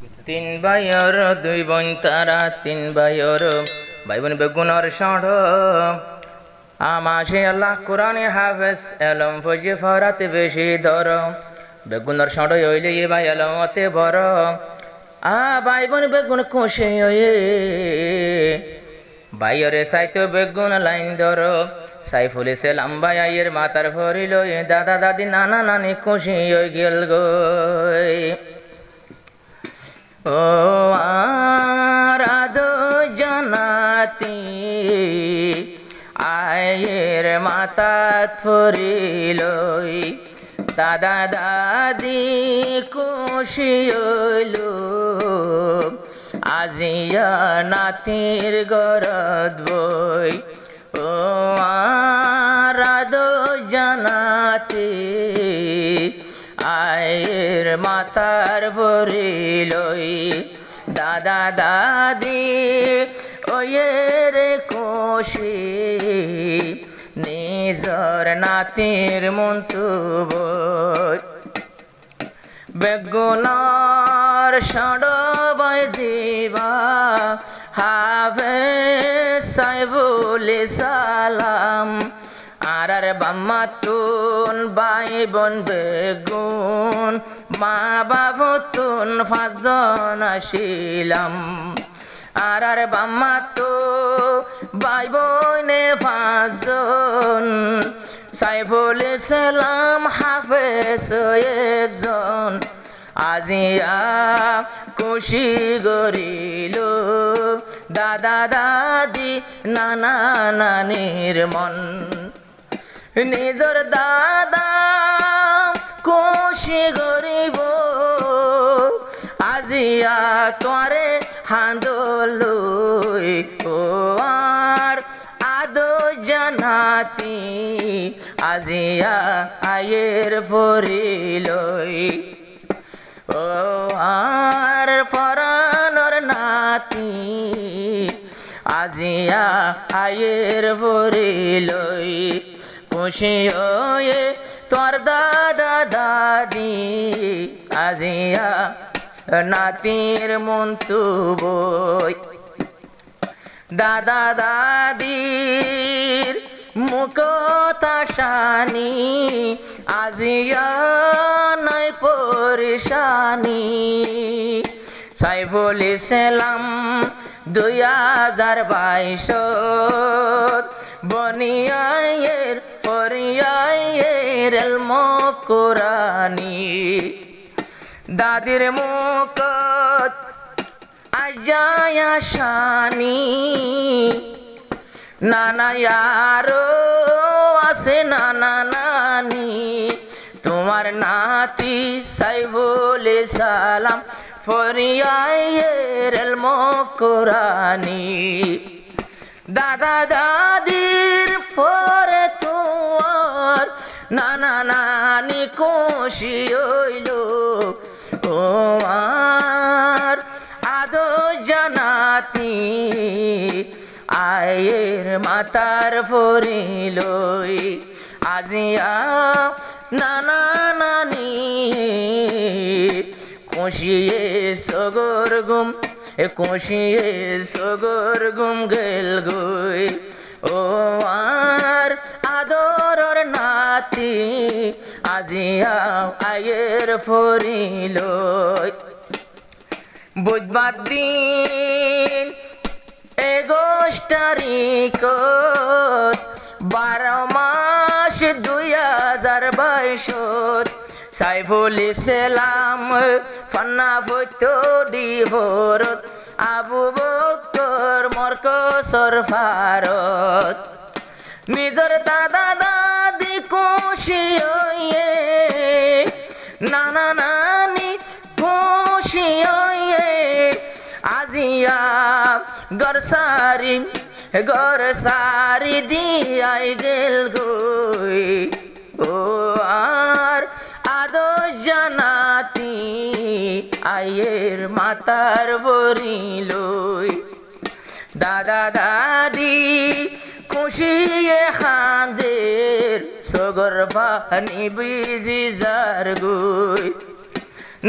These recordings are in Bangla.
তিন ভাইয়ের দুই বোন তারা, তিন ভাইয়ের ভাই বোন বেগুনের ষড়। আমাশে আল্লাহ কোরআনে হাফেজ এলম ফজে ফরাতে বেশি ধর। বেগুনের ষড় হইলে এ ভাই এলমতে বড়। ভাই বোন বেগুন খুশি হয়ে ভাইয়রে সাইতো বেগুন লাইন ধর। সাইফুল ইসলাম ভাই আইয়ের মাতার ভরিল, দাদা দাদি নানা নানি খুশি হয়ে গেল গই। ও আরাধ জানাতি আয়ের মাতাত ফরিল, দাদা দাদি খুশি হইল, আজিয়া নাতির গরদ বই। ও আরাধ জানাতি আয়ের মাতার ভরিলই, দাদা দাদি ওয়ের খুশি, নিজর নাতির মন্তুব। বেগুনার সড়বাই দিবা হাফে সাইবুল সালাম, আর বাম্মাতুন ভাই বোন বেগুন, মা বাবুতুন পাঁচজন আসিলাম। আর বাম্মাতু ভাই বোনে পাঁচজন, সাইফুল ইসলাম হাফেজ একজন, আজিয়া খুশি গরিল, দাদা দাদি নানা নানির মন। নিজর দাদা খুশি গরিব, আজিয়া তোরে হান্দলু। ও আর আদো জানাতি আজিয়া আয়ের ফরিলই। ও আর ফরানোর নাতি আজিয়া আয়ের ফরিলই, খুশি হয়ে তোর দাদা দাদি আজিয়া নাতির মন্তুবই। দাদা দাদির মুখতাশানি আজিয়া নাই পরেশানি। সাইফুল ইসলাম 2022 বনিয়ায়ের পরিয়ায়ের এলম কোরআনি, দাদির মুখত আজায়া শানি, নানা আরো আছে নানা নানি। তোমার নাতি সাইফুল সালাম ফরিয়ায়ের এলম কোরআনি, দাদা দাদির পরে তোমার নানা নানি খুশি হইল। ও আর আদো জানাতি আয়ের মাতার ফরিলই, আজিয়া নানা নানি খুশিয়ে সগর গুম, খুশিয়ে সগর গুম গেল গই। ও আর আদরর নাতি আজিয়া আয়ের ফরিলই। বুধবার দিন 21 তারিখত 12 মাস 2022 সাইফুল ইসলাম ফান্না ফতো ডিভরত, আবু বকর মরকসর ফারত। নিজর দাদা দাদি খুশি হইয়ে, নানা নানি খুশি হইয়ে, আজিয়া গর সারি দিয়াই গেল গই। ও আর আদো জানাতি আয়ের মাতার বরিলই, দাদা দাদি খুশিয়ে খাঁদের সগর পানি বিজি যার গই।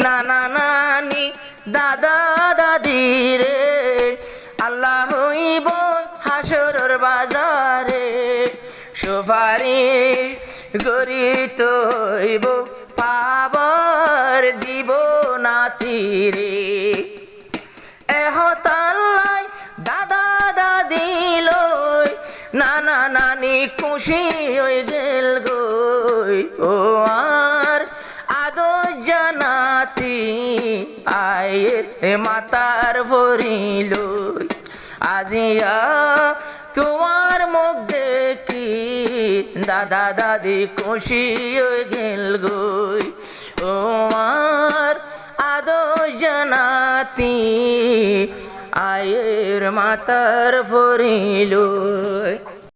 নানা নানি দাদা দাদি রে আল্লাহ হইব হাসরের বাজারে সুপারিশ গরিত হইব পাবার দিব নাতিরে এহতাল্লাই দাদা দাদি লই নানা নানি খুশি হয়ে গেল গই ও আর আদর জানাতি আয়ের মাতার ভরিল আজিয়া তোমার মুখ দেখি দাদা দাদি খুশি হয়ে গেল গই ও আর আদর জানাতি আয়ের মাতার ভরিল